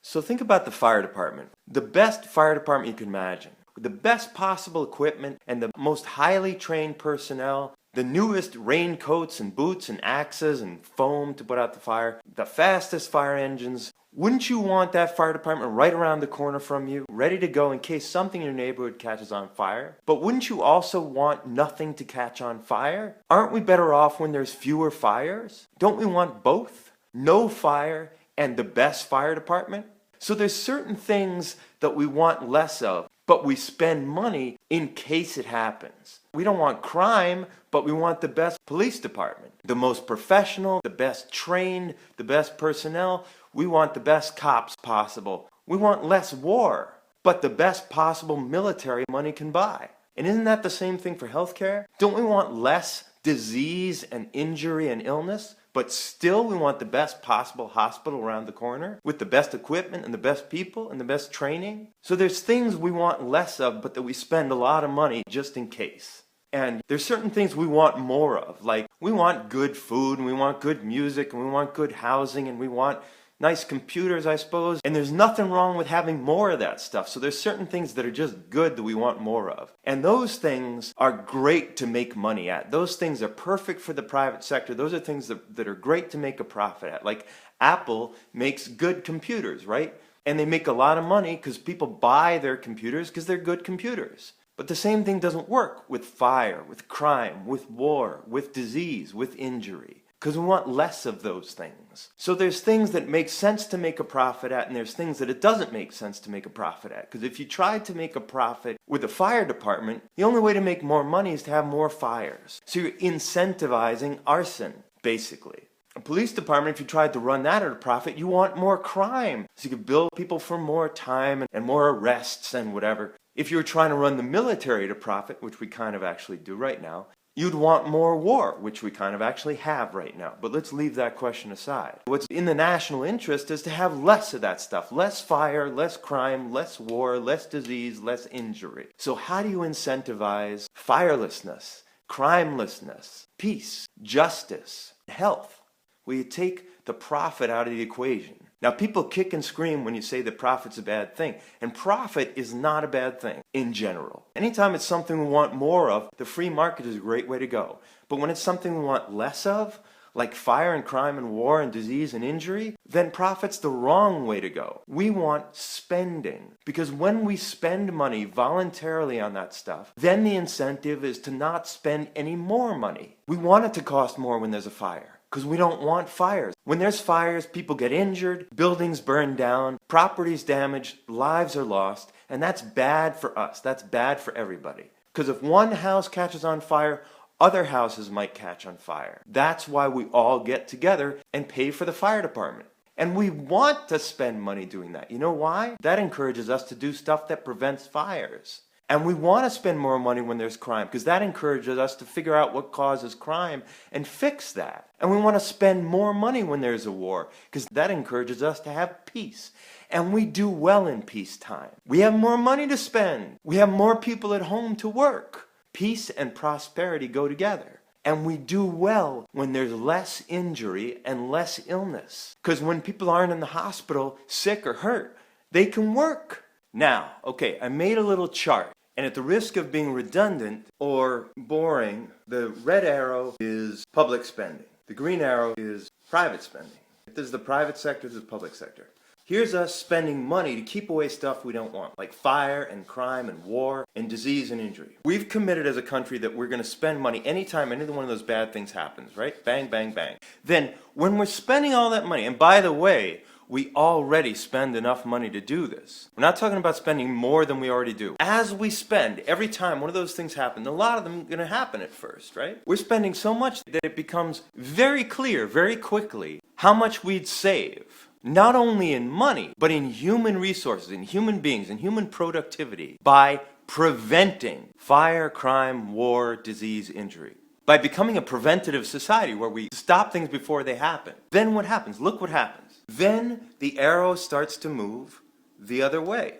So think about the fire department. The best fire department you can imagine. With the best possible equipment and the most highly trained personnel, the newest raincoats and boots and axes and foam to put out the fire, the fastest fire engines. Wouldn't you want that fire department right around the corner from you, ready to go in case something in your neighborhood catches on fire? But wouldn't you also want nothing to catch on fire? Aren't we better off when there's fewer fires? Don't we want both? No fire and the best fire department? So there's certain things that we want less of, but we spend money in case it happens. We don't want crime, but we want the best police department. The most professional, the best trained, the best personnel. We want the best cops possible. We want less war, but the best possible military money can buy. And isn't that the same thing for healthcare? Don't we want less disease and injury and illness? But still we want the best possible hospital around the corner with the best equipment and the best people and the best training. So there's things we want less of, but that we spend a lot of money just in case. And there's certain things we want more of, like we want good food and we want good music and we want good housing and we want nice computers, I suppose. And there's nothing wrong with having more of that stuff. So there's certain things that are just good that we want more of. And those things are great to make money at. Those things are perfect for the private sector. Those are things that are great to make a profit at. Like Apple makes good computers, right? And they make a lot of money because people buy their computers because they're good computers. But the same thing doesn't work with fire, with crime, with war, with disease, with injury. Because we want less of those things. So there's things that make sense to make a profit at, and there's things that it doesn't make sense to make a profit at. Because if you tried to make a profit with the fire department, the only way to make more money is to have more fires. So you're incentivizing arson, basically. A police department, if you tried to run that at a profit, you want more crime. So you could bill people for more time and more arrests and whatever. If you were trying to run the military at a profit, which we kind of actually do right now, you'd want more war, which we kind of actually have right now. But let's leave that question aside. What's in the national interest is to have less of that stuff. Less fire, less crime, less war, less disease, less injury. So how do you incentivize firelessness, crimelessness, peace, justice, health? Well, you take the profit out of the equation. Now, people kick and scream when you say that profit's a bad thing. And profit is not a bad thing in general. Anytime it's something we want more of, the free market is a great way to go. But when it's something we want less of, like fire and crime and war and disease and injury, then profit's the wrong way to go. We want spending. Because when we spend money voluntarily on that stuff, then the incentive is to not spend any more money. We want it to cost more when there's a fire. Because we don't want fires. When there's fires, people get injured, buildings burn down, property's damaged, lives are lost, and that's bad for us. That's bad for everybody. Because if one house catches on fire, other houses might catch on fire. That's why we all get together and pay for the fire department. And we want to spend money doing that. You know why? That encourages us to do stuff that prevents fires. And we want to spend more money when there's crime because that encourages us to figure out what causes crime and fix that. And we want to spend more money when there's a war because that encourages us to have peace. And we do well in peacetime. We have more money to spend. We have more people at home to work. Peace and prosperity go together. And we do well when there's less injury and less illness. Because when people aren't in the hospital, sick or hurt, they can work. Now, okay, I made a little chart. And at the risk of being redundant or boring, the red arrow is public spending. The green arrow is private spending. This is the private sector, this is the public sector. Here's us spending money to keep away stuff we don't want, like fire and crime and war and disease and injury. We've committed as a country that we're going to spend money anytime any one of those bad things happens, right? Bang, bang, bang. Then when we're spending all that money, and by the way, we already spend enough money to do this. We're not talking about spending more than we already do. As we spend, every time one of those things happens, a lot of them are going to happen at first, right? We're spending so much that it becomes very clear, very quickly, how much we'd save. Not only in money, but in human resources, in human beings, in human productivity, by preventing fire, crime, war, disease, injury. By becoming a preventative society where we stop things before they happen. Then what happens? Look what happens. Then the arrow starts to move the other way.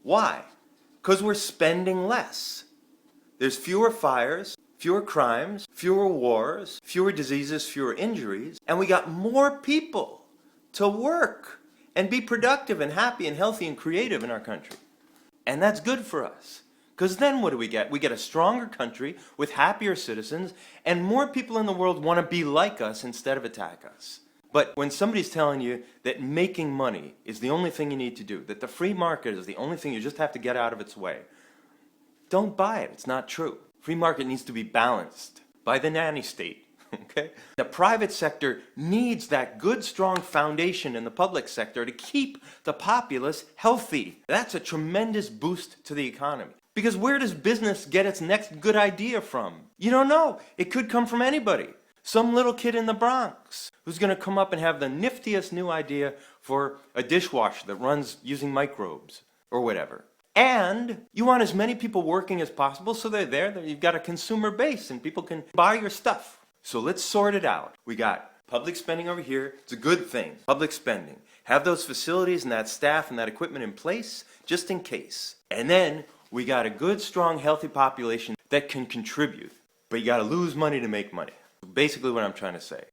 Why? Because we're spending less. There's fewer fires, fewer crimes, fewer wars, fewer diseases, fewer injuries, and we got more people to work and be productive and happy and healthy and creative in our country. And that's good for us. Because then what do we get? We get a stronger country with happier citizens, and more people in the world want to be like us instead of attack us. But when somebody's telling you that making money is the only thing you need to do, that the free market is the only thing you just have to get out of its way, don't buy it. It's not true. Free market needs to be balanced by the nanny state. Okay? The private sector needs that good, strong foundation in the public sector to keep the populace healthy. That's a tremendous boost to the economy. Because where does business get its next good idea from? You don't know. It could come from anybody. Some little kid in the Bronx who's going to come up and have the niftiest new idea for a dishwasher that runs using microbes or whatever. And you want as many people working as possible so they're there, that you've got a consumer base and people can buy your stuff. So let's sort it out. We got public spending over here. It's a good thing. Public spending. Have those facilities and that staff and that equipment in place just in case. And then we got a good, strong, healthy population that can contribute. But you got to lose money to make money. Basically what I'm trying to say.